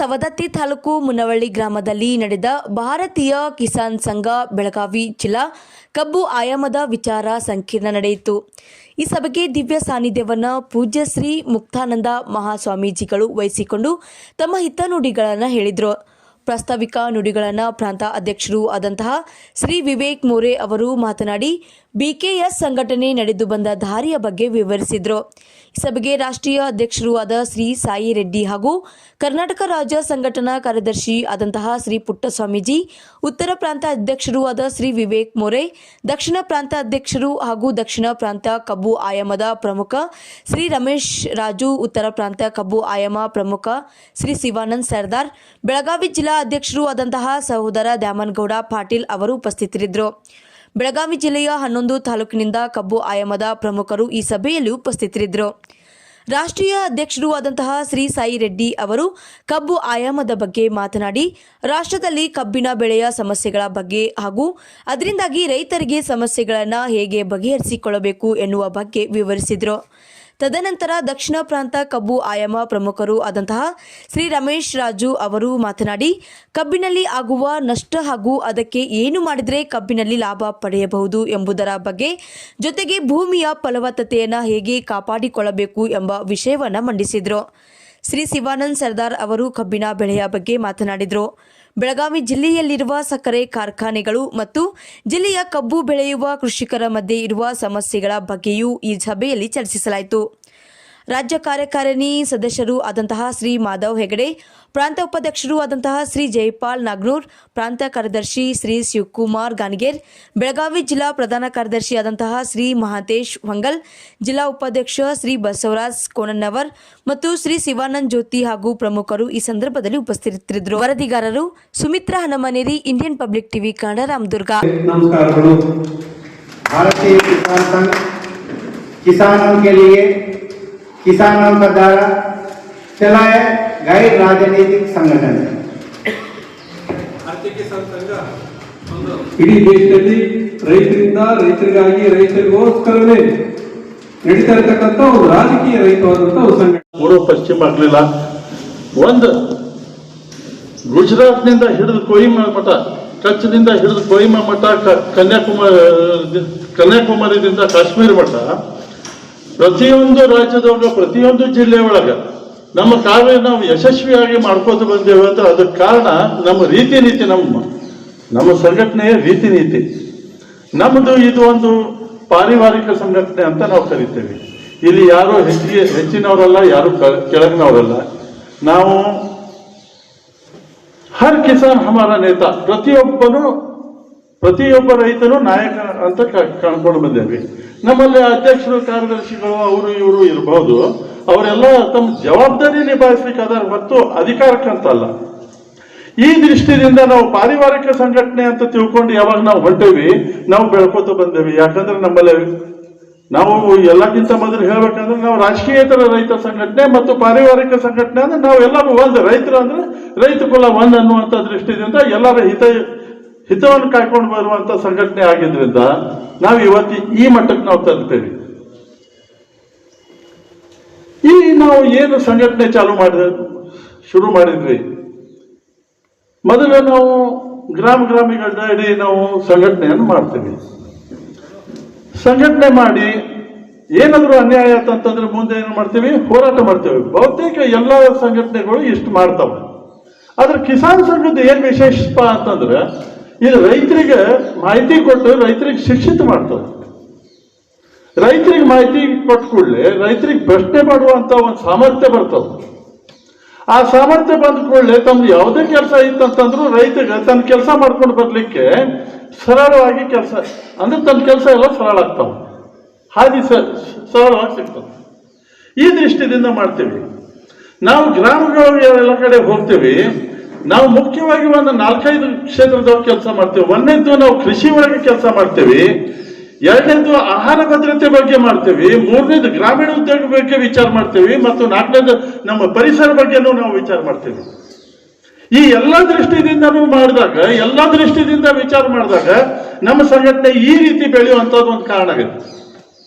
ಸವದತ್ತಿ ತಾಲೂಕು ಮುನವಳ್ಳಿ ಗ್ರಾಮದಲ್ಲಿ ನಡೆದ ಭಾರತೀಯ ಕಿಸಾನ್ ಸಂಘ ಬೆಳಗಾವಿ ಜಿಲ್ಲಾ ಕಬ್ಬು ಆಯಾಮದ ವಿಚಾರ ಸಂಕಿರಣ ನಡೆಯಿತು. ಈ ಸಭೆಗೆ ದಿವ್ಯ ಸಾನ್ನಿಧ್ಯವನ್ನು ಪೂಜ್ಯ ಶ್ರೀ ಮುಕ್ತಾನಂದ ಮಹಾಸ್ವಾಮೀಜಿಗಳು ವಹಿಸಿಕೊಂಡು ತಮ್ಮ ಹಿತನುಡಿಗಳನ್ನು ಹೇಳಿದರು. ಪ್ರಾಸ್ತಾವಿಕ ನುಡಿಗಳನ್ನು ಪ್ರಾಂತ ಅಧ್ಯಕ್ಷರು ಆದಂತಹ ಶ್ರೀ ವಿವೇಕ್ ಮೋರೆ ಅವರು ಮಾತನಾಡಿ ಬಿಕೆಎಸ್ ಸಂಘಟನೆ ನಡೆದು ಬಂದ ದಾರಿಯ ಬಗ್ಗೆ ವಿವರಿಸಿದರು. ಈ ಸಭೆಗೆ ರಾಷ್ಟ್ರೀಯ ಅಧ್ಯಕ್ಷರು ಆದ ಶ್ರೀ ಸಾಯಿ ರೆಡ್ಡಿ ಹಾಗೂ ಕರ್ನಾಟಕ ರಾಜ್ಯ ಸಂಘಟನಾ ಕಾರ್ಯದರ್ಶಿ ಆದಂತಹ ಶ್ರೀ ಪುಟ್ಟಸ್ವಾಮೀಜಿ, ಉತ್ತರ ಪ್ರಾಂತ ಅಧ್ಯಕ್ಷರು ಆದ ಶ್ರೀ ವಿವೇಕ್ ಮೋರೆ, ದಕ್ಷಿಣ ಪ್ರಾಂತ ಅಧ್ಯಕ್ಷರು ಹಾಗೂ ದಕ್ಷಿಣ ಪ್ರಾಂತ ಕಬ್ಬು ಆಯಾಮದ ಪ್ರಮುಖ ಶ್ರೀ ರಮೇಶ್ ರಾಜು, ಉತ್ತರ ಪ್ರಾಂತ ಕಬ್ಬು ಆಯಾಮ ಪ್ರಮುಖ ಶ್ರೀ ಶಿವಾನಂದ್ ಸರ್ದಾರ್, ಬೆಳಗಾವಿ ಜಿಲ್ಲಾ ಅಧ್ಯಕ್ಷರು ಆದಂತಹ ಸಹೋದರ ದ್ಯಾಮನಗೌಡ ಪಾಟೀಲ್ ಅವರು ಉಪಸ್ಥಿತರಿದ್ದರು. ಬೆಳಗಾವಿ ಜಿಲ್ಲೆಯ 11 ತಾಲೂಕಿನಿಂದ ಕಬ್ಬು ಆಯಾಮದ ಪ್ರಮುಖರು ಈ ಸಭೆಯಲ್ಲಿ ಉಪಸ್ಥಿತರಿದ್ದರು. ರಾಷ್ಟ್ರೀಯ ಅಧ್ಯಕ್ಷರು ಆದಂತಹ ಶ್ರೀ ಸಾಯಿ ರೆಡ್ಡಿ ಅವರು ಕಬ್ಬು ಆಯಾಮದ ಬಗ್ಗೆ ಮಾತನಾಡಿ ರಾಷ್ಟ್ರದಲ್ಲಿ ಕಬ್ಬಿನ ಬೆಳೆಯ ಸಮಸ್ಯೆಗಳ ಬಗ್ಗೆ ಹಾಗೂ ಅದರಿಂದಾಗಿ ರೈತರಿಗೆ ಸಮಸ್ಯೆಗಳನ್ನು ಹೇಗೆ ಬಗೆಹರಿಸಿಕೊಳ್ಳಬೇಕು ಎನ್ನುವ ಬಗ್ಗೆ ವಿವರಿಸಿದರು. ತದನಂತರ ದಕ್ಷಿಣ ಪ್ರಾಂತ ಕಬ್ಬು ಆಯಾಮ ಪ್ರಮುಖರು ಆದಂತಹ ಶ್ರೀ ರಮೇಶ್ ರಾಜು ಅವರು ಮಾತನಾಡಿ ಕಬ್ಬಿನಲ್ಲಿ ಆಗುವ ನಷ್ಟ ಹಾಗೂ ಅದಕ್ಕೆ ಏನು ಮಾಡಿದರೆ ಕಬ್ಬಿನಲ್ಲಿ ಲಾಭ ಪಡೆಯಬಹುದು ಎಂಬುದರ ಬಗ್ಗೆ, ಜೊತೆಗೆ ಭೂಮಿಯ ಫಲವತ್ತತೆಯನ್ನು ಹೇಗೆ ಕಾಪಾಡಿಕೊಳ್ಳಬೇಕು ಎಂಬ ವಿಷಯವನ್ನು ಮಂಡಿಸಿದರು. ಶ್ರೀ ಶಿವಾನಂದ್ ಸರ್ದಾರ್ ಅವರು ಕಬ್ಬಿನ ಬೆಳೆಯ ಬಗ್ಗೆ ಮಾತನಾಡಿದರು. ಬೆಳಗಾವಿ ಜಿಲ್ಲೆಯಲ್ಲಿರುವ ಸಕ್ಕರೆ ಕಾರ್ಖಾನೆಗಳು ಮತ್ತು ಜಿಲ್ಲೆಯ ಕಬ್ಬು ಬೆಳೆಯುವ ಕೃಷಿಕರ ಮಧ್ಯೆ ಇರುವ ಸಮಸ್ಯೆಗಳ ಬಗ್ಗೆಯೂ ಈ ಸಭೆಯಲ್ಲಿ ಚರ್ಚಿಸಲಾಯಿತು. ರಾಜ್ಯ ಕಾರ್ಯಕಾರಿಣಿ ಸದಸ್ಯರು ಆದಂತಹ ಶ್ರೀ ಮಾಧವ್ ಹೆಗಡೆ, ಪ್ರಾಂತ ಉಪಾಧ್ಯಕ್ಷರು ಆದಂತಹ ಶ್ರೀ ಜೈಪಾಲ್ ನಾಗ್ನೂರ್, ಪ್ರಾಂತ ಕಾರ್ಯದರ್ಶಿ ಶ್ರೀ ಶಿವಕುಮಾರ್ ಗಾನಿಗೇರ್, ಬೆಳಗಾವಿ ಜಿಲ್ಲಾ ಪ್ರಧಾನ ಕಾರ್ಯದರ್ಶಿ ಆದಂತಹ ಶ್ರೀ ಮಹಾಂತೇಶ್ ಹೊಂಗಲ್, ಜಿಲ್ಲಾ ಉಪಾಧ್ಯಕ್ಷ ಶ್ರೀ ಬಸವರಾಜ್ ಕೋನನ್ನವರ್ ಮತ್ತು ಶ್ರೀ ಶಿವಾನಂದ್ ಜ್ಯೋತಿ ಹಾಗೂ ಪ್ರಮುಖರು ಈ ಸಂದರ್ಭದಲ್ಲಿ ಉಪಸ್ಥಿತರಿದ್ದರು. ವರದಿಗಾರರು Sumitra Hanamaneri, Indian public TV Kannada, Ramadurga. नमस्कार। भारतीय किसान संघ किसानों के लिए किसानों का द्वारा चलाया गैर राजनीतिक संगठन है। भारतीय किसान संघ इडी देशದಲ್ಲಿ ರೈತರಿಂದ ರೈತರಿಗಾಗಿ ರೈತರಿಗೋಸ್ಕರವೇ ನಡೀತಾ ಇರತಕ್ಕಂತ ಒಂದು ರಾಜಕೀಯ ರೈತವಾದಂತ ಒಂದು ಸಂಘಟನೆ. ಪೂರ್ವ ಪಶ್ಚಿಮ ಆಗಲಿಲ್ಲ, ಒಂದು ಗುಜರಾತ್ನಿಂದ ಹಿಡಿದು ಕೊಹಿಮಾ ಮಠ, ಕಚ್ನಿಂದ ಹಿಡಿದು ಕೊಹಿಮಾ ಮಠ, ಕನ್ಯಾಕುಮಾರಿದಿಂದ ಕಾಶ್ಮೀರ ಮಠ, ಪ್ರತಿಯೊಂದು ರಾಜ್ಯದೊಳಗ ಪ್ರತಿಯೊಂದು ಜಿಲ್ಲೆ ಒಳಗ ನಮ್ಮ ಕಾರ್ಯ ನಾವು ಯಶಸ್ವಿಯಾಗಿ ಮಾಡ್ಕೋತ ಬಂದೇವೆ ಅಂತ. ಅದಕ್ಕೆ ಕಾರಣ ನಮ್ಮ ರೀತಿ ನೀತಿ, ನಮ್ಮ ಸಂಘಟನೆಯ ರೀತಿ ನೀತಿ. ನಮ್ಮದು ಇದು ಒಂದು ಪಾರಿವಾರಿಕ ಸಂಘಟನೆ ಅಂತ ನಾವು ಕರಿತೇವೆ. ಇಲ್ಲಿ ಯಾರು ಹೆಚ್ಚಿನವರಲ್ಲ, ಯಾರು ಕೆಳಗಿನವರಲ್ಲ. ನಾವು ಹರ್ ಕಿಸಾನ್ ಹಮಾರ ನೇತಾ, ಪ್ರತಿಯೊಬ್ಬ ರೈತನು ನಾಯಕ ಅಂತ ಕಾಣ್ಕೊಂಡು ಬಂದೇವೆ. ನಮ್ಮಲ್ಲಿ ಅಧ್ಯಕ್ಷರು ಕಾರ್ಯದರ್ಶಿಗಳು ಅವರು ಇವರು ಇರಬಹುದು, ಅವರೆಲ್ಲ ತಮ್ಮ ಜವಾಬ್ದಾರಿ ನಿಭಾಯಿಸಬೇಕಾದ್ರೆ ಮತ್ತು ಅಧಿಕಾರಕ್ಕಂತಲ್ಲ. ಈ ದೃಷ್ಟಿಯಿಂದ ನಾವು ಪಾರಿವಾರಿಕ ಸಂಘಟನೆ ಅಂತ ತಿಳ್ಕೊಂಡು ಯಾವಾಗ ನಾವು ಹೊಂಟೇವಿ, ನಾವು ಬೆಳ್ಕೋತ ಬಂದೇವಿ. ಯಾಕಂದ್ರೆ ನಮ್ಮಲ್ಲಿ ನಾವು ಎಲ್ಲಕ್ಕಿಂತ ಮೊದಲು ಹೇಳ್ಬೇಕಂದ್ರೆ ನಾವು ರಾಜಕೀಯೇತರ ರೈತ ಸಂಘಟನೆ ಮತ್ತು ಪಾರಿವಾರಿಕ ಸಂಘಟನೆ ಅಂದ್ರೆ ನಾವು ಎಲ್ಲರೂ ಒಂದು, ರೈತರು ಅಂದ್ರೆ ರೈತ ಕುಲ ಒಂದು ಅನ್ನುವಂಥ ದೃಷ್ಟಿಯಿಂದ ಎಲ್ಲರ ಹಿತವನ್ನು ಕಾಯ್ಕೊಂಡು ಬರುವಂತ ಸಂಘಟನೆ ಆಗಿದ್ರಿಂದ ನಾವು ಇವತ್ತು ಈ ಮಟ್ಟಕ್ಕೆ ನಾವು ತಲುಪೇವಿ. ಈ ನಾವು ಏನು ಸಂಘಟನೆ ಶುರು ಮಾಡಿದ್ವಿ, ಮೊದಲು ನಾವು ಗ್ರಾಮಗಳ ಇಡೀ ನಾವು ಸಂಘಟನೆಯನ್ನು ಮಾಡ್ತೀವಿ. ಸಂಘಟನೆ ಮಾಡಿ ಏನಾದರೂ ಅನ್ಯಾಯ ಆಯ್ತಂತಂದ್ರೆ ಮುಂದೆ ಏನು ಮಾಡ್ತೀವಿ, ಹೋರಾಟ ಮಾಡ್ತೇವೆ. ಬಹುತೇಕ ಎಲ್ಲ ಸಂಘಟನೆಗಳು ಇಷ್ಟು ಮಾಡ್ತಾವೆ. ಆದ್ರೆ ಕಿಸಾನ್ ಸಂಘದ ಏನ್ ವಿಶೇಷಪ್ಪ ಅಂತಂದ್ರೆ ಇದು ರೈತರಿಗೆ ಮಾಹಿತಿ ಕೊಟ್ಟು ರೈತರಿಗೆ ಶಿಕ್ಷಿತ ಮಾಡ್ತದೆ. ರೈತರಿಗೆ ಮಾಹಿತಿ ಕೊಟ್ಟ ಕೂಡಲೇ ರೈತರಿಗೆ ಪ್ರಶ್ನೆ ಮಾಡುವಂತ ಒಂದು ಸಾಮರ್ಥ್ಯ ಬರ್ತದೆ. ಆ ಸಾಮರ್ಥ್ಯ ಬಂದ ಕೂಡಲೇ ತಮ್ದು ಯಾವುದೇ ಕೆಲಸ ಇತ್ತಂತಂದ್ರೂ ರೈತರಿಗೆ ತನ್ನ ಕೆಲಸ ಮಾಡ್ಕೊಂಡು ಬರ್ಲಿಕ್ಕೆ ಸರಳವಾಗಿ ಕೆಲಸ ಅಂದ್ರೆ ತನ್ನ ಕೆಲಸ ಎಲ್ಲ ಸರಳ ಆಗ್ತಾವೆ, ಹಾದಿ ಸರಳವಾಗಿ ಸಿಗ್ತದೆ. ಈ ದೃಷ್ಟಿದಿಂದ ಮಾಡ್ತೀವಿ. ನಾವು ಗ್ರಾಮಗಳಿಗೆ ಎಲ್ಲ ಕಡೆ ಹೋಗ್ತೀವಿ. ನಾವು ಮುಖ್ಯವಾಗಿ ಒಂದು 4-5 ಕ್ಷೇತ್ರದೊಳಗೆ ಕೆಲಸ ಮಾಡ್ತೇವೆ. ಒಂದನೇದು ನಾವು ಕೃಷಿ ಒಳಗೆ ಕೆಲಸ ಮಾಡ್ತೇವೆ, ಎರಡನೇದು ಆಹಾರ ಭದ್ರತೆ ಬಗ್ಗೆ ಮಾಡ್ತೇವೆ, ಮೂರನೇದು ಗ್ರಾಮೀಣ ಉದ್ಯೋಗ ಬಗ್ಗೆ ವಿಚಾರ ಮಾಡ್ತೇವೆ, ಮತ್ತು ನಾಲ್ಕನೇದು ನಮ್ಮ ಪರಿಸರ ಬಗ್ಗೆನೂ ನಾವು ವಿಚಾರ ಮಾಡ್ತೇವೆ. ಈ ಎಲ್ಲ ದೃಷ್ಟಿಯಿಂದನೂ ಮಾಡಿದಾಗ, ಎಲ್ಲ ದೃಷ್ಟಿಯಿಂದ ವಿಚಾರ ಮಾಡಿದಾಗ ನಮ್ಮ ಸಂಘಟನೆ ಈ ರೀತಿ ಬೆಳೆಯುವಂಥದ್ದು ಒಂದು ಕಾರಣ ಆಗುತ್ತೆ.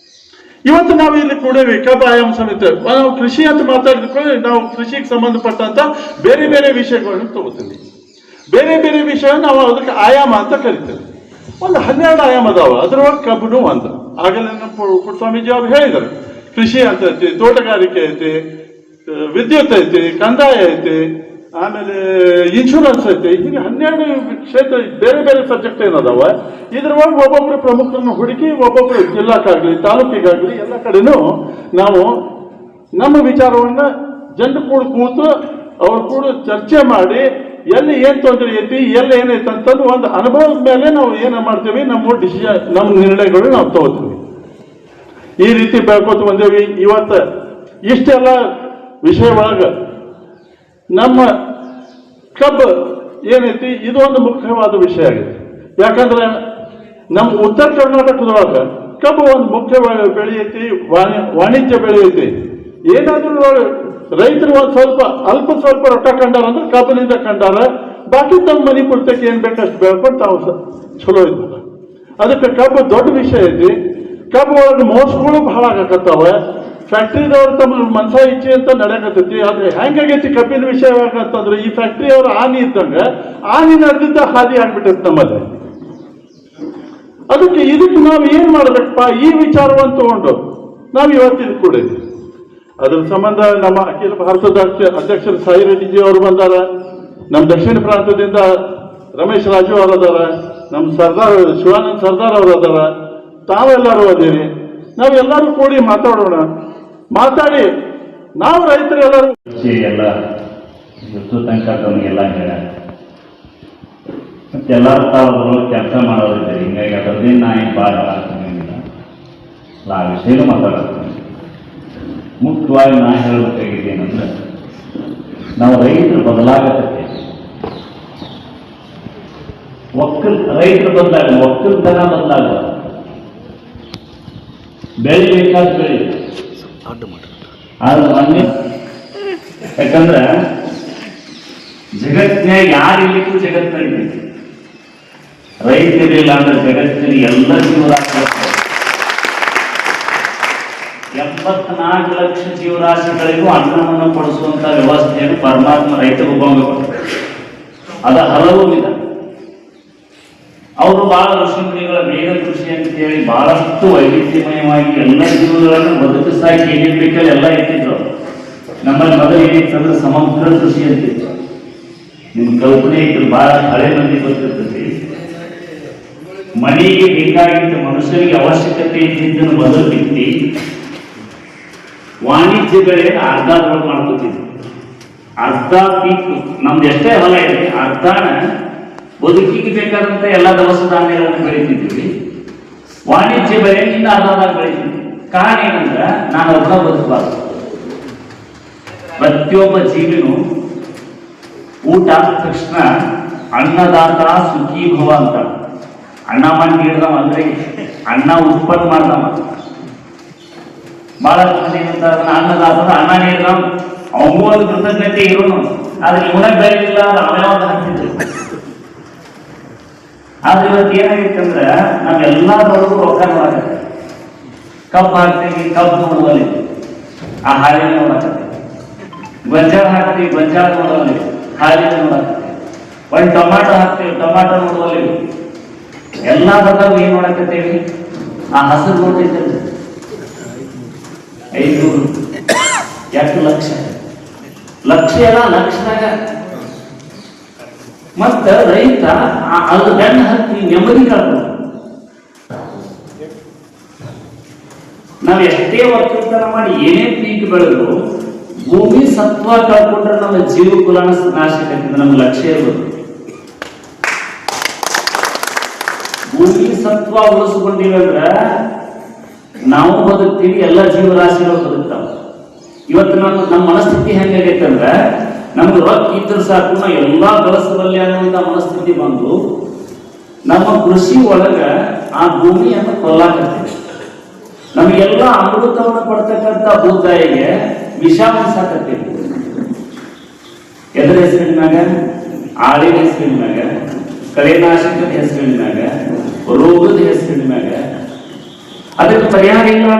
ಇವತ್ತು ನಾವು ಇಲ್ಲಿ ಕೂಡೇವಿ ಕಬ್ಬು ಆಯಾಮ ಸಮಿತಿ. ನಾವು ಕೃಷಿ ಅಂತ ಮಾತಾಡಿದ್ರೆ ನಾವು ಕೃಷಿಗೆ ಸಂಬಂಧಪಟ್ಟಂತ ಬೇರೆ ಬೇರೆ ವಿಷಯಗಳನ್ನು ತಗೋತೀವಿ. ಬೇರೆ ಬೇರೆ ವಿಷಯ ನಾವು ಅದಕ್ಕೆ ಆಯಾಮ ಅಂತ ಕರಿತೇವೆ. ಒಂದು 12 ಆಯಾಮ ಅದಾವ, ಅದ್ರೊಳಗೆ ಕಬ್ಬನು ಒಂದು. ಆಗಲೇ ನಮ್ಮ ಪುಟ್ಟಸ್ವಾಮೀಜಿ ಅವ್ರು ಹೇಳಿದ್ದಾರೆ, ಕೃಷಿ ಅಂತ ಐತಿ, ತೋಟಗಾರಿಕೆ ಐತಿ, ವಿದ್ಯುತ್ ಐತಿ, ಕಂದಾಯ ಐತಿ, ಆಮೇಲೆ ಇನ್ಶೂರೆನ್ಸ್ ಐತಿ. ಹೀಗೆ 12 ಕ್ಷೇತ್ರ ಬೇರೆ ಬೇರೆ ಸಬ್ಜೆಕ್ಟ್ ಏನದಾವ. ಇದ್ರೊಳಗೆ ಒಬ್ಬೊಬ್ರು ಪ್ರಮುಖರನ್ನು ಹುಡುಕಿ ಒಬ್ಬೊಬ್ರು ಜಿಲ್ಲಾಕ್ಕಾಗ್ಲಿ ತಾಲೂಕಿಗಾಗ್ಲಿ ಎಲ್ಲ ಕಡೆನೂ ನಾವು ನಮ್ಮ ವಿಚಾರವನ್ನ ಜನರು ಕೂಡ ಕೂತು ಅವ್ರು ಕೂಡ ಚರ್ಚೆ ಮಾಡಿ ಎಲ್ಲಿ ಏನ್ ತೊಂದರೆ ಐತಿ ಎಲ್ಲಿ ಏನೈತೆ ಅಂತಂದು ಒಂದು ಅನುಭವದ ಮೇಲೆ ನಾವು ಏನ ಮಾಡ್ತೀವಿ, ನಮ್ಮ ನಿರ್ಣಯಗಳು ನಾವು ತಗೋತೀವಿ. ಈ ರೀತಿ ಬೆಳ್ಕೋತ ಬಂದೇವಿ. ಇವತ್ತು ಇಷ್ಟೆಲ್ಲ ವಿಷಯ ಒಳಗ ನಮ್ಮ ಕಬ್ಬು ಏನೈತಿ ಇದು ಒಂದು ಮುಖ್ಯವಾದ ವಿಷಯ ಆಗಿದೆ. ಯಾಕಂದ್ರೆ ನಮ್ಮ ಉತ್ತರ ಕರ್ನಾಟಕದೊಳಗ ಕಬ್ಬು ಒಂದು ಮುಖ್ಯ ಬೆಳೆ ಐತಿ, ವಾಣಿಜ್ಯ ಬೆಳೆ ಐತಿ. ಏನಾದ್ರೂ ರೈತರು ಒಂದು ಸ್ವಲ್ಪ ರೊಕ್ಕ ಕಂಡಾರ ಅಂದ್ರೆ ಕಬ್ಬಿನಿಂದ ಕಂಡಾರ. ಬಾಕಿ ತಮ್ಮ ಮನೆ ಪುರ್ತಕ್ಕೆ ಏನ್ ಬೇಕಷ್ಟು ಬೆಳ್ಕೊಂಡು ತಾವು ಚಲೋ ಇದ್ದಾರೆ. ಅದಕ್ಕೆ ಕಬ್ಬು ದೊಡ್ಡ ವಿಷಯ ಐತಿ. ಕಬ್ಬು ಒಳಗೆ ಮೋಸಗಳು ಬಹಳ ಆಗಕತ್ತಾವ. ಫ್ಯಾಕ್ಟ್ರಿದವ್ರು ತಮ್ಮ ಮನಸ ಇಚ್ಛೆ ಅಂತ ನಡೆಯಕತ್ತೈತಿ. ಆದ್ರೆ ಹೆಂಗಾಗೈತಿ ಕಬ್ಬಿನ ವಿಷಯ ಅಂತಂದ್ರೆ ಈ ಫ್ಯಾಕ್ಟ್ರಿ ಅವ್ರ ಆನಿ ಇದ್ದಂಗ ಆನಿ ನಡೆದಿದ್ದ ಹಾದಿ ಆಗ್ಬಿಟ್ಟೈತಿ ನಮ್ಮಲ್ಲಿ. ಇದಕ್ಕೆ ನಾವು ಏನ್ ಮಾಡ್ಬೇಕಪ್ಪ, ಈ ವಿಚಾರವನ್ನು ತಗೊಂಡು ನಾವು ಇವತ್ತಿನ ಕೂಡ ಅದ್ರ ಸಂಬಂಧ ನಮ್ಮ ಅಖಿಲ ಭಾರತದ ಅಧ್ಯಕ್ಷರು ಸಾಯಿ ರೆಡ್ಡಿಜಿ ಅವರು ಬಂದಾರ, ನಮ್ಮ ದಕ್ಷಿಣ ಪ್ರಾಂತದಿಂದ ರಮೇಶ್ ರಾಜು ಅವರು ಅದಾರ, ನಮ್ಮ ಶಿವಾನಂದ್ ಸರ್ದಾರ್ ಅವರು ಅದಾರ, ತಾವೆಲ್ಲರೂ ಅದೇರಿ. ನಾವೆಲ್ಲರೂ ಕೂಡಿ ಮಾತಾಡಿ ನಾವು ರೈತರು ಎಲ್ಲರೂ ಎಲ್ಲ ಇವತ್ತು ತನಕ ತಮಗೆಲ್ಲ ಹೇಳ ಮತ್ತೆ ಎಲ್ಲರೂ ತಾವು ಕೆಲಸ ಮಾಡೋದಿದ್ದಾರೆ. ಹಿಂಗಾಗಿ ಅದರದೇನು ನಾ ಏನು ಭಾಳ ಹೇಳಾಕ್ತೇನಿಲ್ಲ, ಆ ವಿಷಯನೂ ಮಾತಾಡ್ತೀನಿ. ಮುಖ್ಯವಾಗಿ ನಾ ಹೇಳಬೇಕಾಗಿದೆ ಏನಂದ್ರೆ ನಾವು ರೈತರು ಬದಲಾಗತ್ತೆ. ರೈತರು ಬಂದಾಗ ಒಕ್ಕಲ್ತನ ಬಂದಾಗ ಬೆಳಿಬೇಕಾದ ಬೆಳಿ ಆದ್ರೆ ಮೊನ್ನೆ ಯಾಕಂದ್ರೆ ಜಗತ್ತಿನಾಗ ಯಾರಿರ್ಲಿಕ್ಕೂ ಜಗತ್ತಿನಲ್ಲಿ ರೈತರಿಲ್ಲ ಅಂದ್ರೆ ಜಗತ್ತಿನಲ್ಲಿ ಎಲ್ಲ ಜೀವರಾಶಿಗಳು 74 ಲಕ್ಷ ಜೀವರಾಶಿಗಳಿಗೂ ಅನ್ನವನ್ನು ಕೊಡಿಸುವಂತ ವ್ಯವಸ್ಥೆಯನ್ನು ಪರಮಾತ್ಮ ರೈತರು ಕೊಡ್ತಾರೆ. ಅದ ಹಲವು ವಿಧ. ಅವರು ಬಹಳ ಋಷಿಮುನಿಗಳ ಮೇಘ ಕೃಷಿ ಅಂತ ಹೇಳಿ ಬಹಳಷ್ಟು ವೈವಿಧ್ಯಮಯವಾಗಿ ಎಲ್ಲ ಜೀವಗಳನ್ನು ಬದುಕಿಸಾಕಿ ಏನೇನು ಬೇಕಲ್ಲ ಎಲ್ಲ ಇಟ್ಟಿದ್ರು. ನಮ್ಮಲ್ಲಿ ಮೊದಲು ಏನಿತ್ತಂದ್ರೆ ಸಮಗ್ರ ಕೃಷಿ ಅಂತಿತ್ತು. ನಿಮ್ ಕಲ್ಪನೆ ಇತ್ತು, ಬಹಳ ಹಳೆ ಮಂದಿ ಗೊತ್ತಿರ್ತದೆ. ಮನೆಗೆ ಬೇಕಾಗಿದ್ದ ಮನುಷ್ಯರಿಗೆ ಅವಶ್ಯಕತೆ ಇದ್ದಿದ್ದನ್ನು ಮೊದಲು ಬಿತ್ತಿ ವಾಣಿಜ್ಯ ಬೆಳೆಯನ್ನು ಅರ್ಧದೊಳಗೆ ಮಾಡ್ಕೊತಿದ್ವಿ. ಅರ್ಧ ಪೀಕ್ ನಮ್ದು ಎಷ್ಟೇ ಹೊಲ ಇದೆ, ಅರ್ಧನ ಬದುಕಿಗೆ ಬೇಕಾದಂತ ಎಲ್ಲ ದವಸ ಧಾನ್ಯಗಳನ್ನು ಬೆಳಿತಿದ್ವಿ. ವಾಣಿಜ್ಯ ಬೆಳೆ ಇನ್ನು ಅರ್ಧದಾಗ ಬೆಳಿತಿದ್ವಿ. ಕಾರಣ ಏನಂದ್ರ ನಾನು ಒಬ್ಬ ಬದುಕಬಾರ್ದು. ಪ್ರತಿಯೊಬ್ಬ ಜೀವಿನೂ ಊಟ ಆದ ತಕ್ಷಣ ಅನ್ನದಾತ ಸುಖೀ ಭವ ಅಂತ ಅನ್ನ ಮಾಡಿ ನೀಡ್ದವ ಅಂದ್ರೆ ಅನ್ನ ಉತ್ಪನ್ನ ಮಾಡ್ದವ. ಬಹಳ ಮಂದಿ ಏನಂತ ಅನ್ನದಾತ ಅನ್ನ ನೀಡ್ದವ ಅವಗೂ ಒಂದು ಕೃತಜ್ಞತೆ ಇರೋನು. ಆದ್ರೆ ಇವನ ಬೆಳೆಯಿಲ್ಲ ಅವ ಹಾಕ್ತಿದ್ರು. ಆದ್ರೆ ಇವತ್ತು ಏನಾಗಿತ್ತಂದ್ರ ನಾವೆಲ್ಲರೂ ರೊಕ್ಕ ನೋಡಕತ್ತೆ. ಕಬ್ಬು ಹಾಕ್ತೀವಿ, ಕಬ್ಬು ನೋಡುವಲ್ಲಿ ಆ ಹಾಲಿನ ನೋಡಕತ್ತೆ. ಗೊಂಜಾಳ ಹಾಕ್ತೀವಿ, ಗೊಂಜಾಳ ನೋಡುವಲ್ಲಿ ಹಾಲಿನ ನೋಡಕತ್ತೆ. ಒಂದು ಟೊಮಾಟೊ ಹಾಕ್ತೀವಿ, ಟೊಮಾಟೊ ನೋಡುವಲ್ಲಿ ಎಲ್ಲಾ ಬದಲಾಗ ಏನ್ ನೋಡಕತ್ತೇವಿ, ಆ ಹಸಿರು ನೋಡ್ತೈತಲ್ಲ 500 ಎಷ್ಟು ಲಕ್ಷ ಎಲ್ಲ ಲಕ್ಷದಾಗ. ಮತ್ತ ರೈತ ಅದು ಬೆನ್ನ ಹತ್ತಿ ನೆಮ್ಮದಿ ಕಳ್ಕೊಂಡು ನಾವ್ ಎಷ್ಟೇ ಒಕ್ಕಲ್ತನ ಮಾಡಿ ಏನೇ ಪೀಕ್ ಬೆಳೆದ್ರು ಭೂಮಿ ಸತ್ವ ಕಳ್ಕೊಂಡ್ರೆ ನಮ್ಮ ಜೀವಕುಲ ನಾಶಕತ್ತೆ. ನಮ್ಗೆ ಲಕ್ಷ್ಯ ಇರ್ಬೋದು. ಭೂಮಿ ಸತ್ವ ಉಳಿಸ್ಕೊಂಡಿವಂದ್ರ ನಾವು ಬದುಕ್ತೀವಿ, ಎಲ್ಲ ಜೀವರಾಶಿಗಳು ಬದುಕ್ತಾವ. ಇವತ್ತು ನಮ್ಮ ಮನಸ್ಥಿತಿ ಹೆಂಗಾಗೈತೆ ಅಂದ್ರ ನಮ್ಗೆ ರೊಕ್ಕ ಇದ್ರ ಸಾಕು ನಾವು ಎಲ್ಲಾ ಗಳಿಸಬಲ್ಲೆ ಅನ್ನುವಂತ ಮನಸ್ಥಿತಿ ಬಂದು ನಮ್ಮ ಕೃಷಿ ಒಳಗ ಆ ಭೂಮಿಯನ್ನು ಕೊಲ್ಲಾಕತ್ತೀವಿ. ನಮಗೆಲ್ಲ ಅಮೃತವನ್ನು ಕೊಡ್ತಕ್ಕಂಥ ಭೂತಾಯಿಗೆ ವಿಷ ಉಣಿಸಾಕತ್ತೀವಿ. ಎದರ ಹೆಸರಿನಾಗ, ಆಳಿನ ಹೆಸರಿನಾಗ, ಕಳೆನಾಶಕದ ಹೆಸರಿನಾಗ, ರೋಗದ ಹೆಸರಿನಾಗ. ಅದಕ್ಕೆ ಪರಿಹಾರ ಇಲ್ಲ.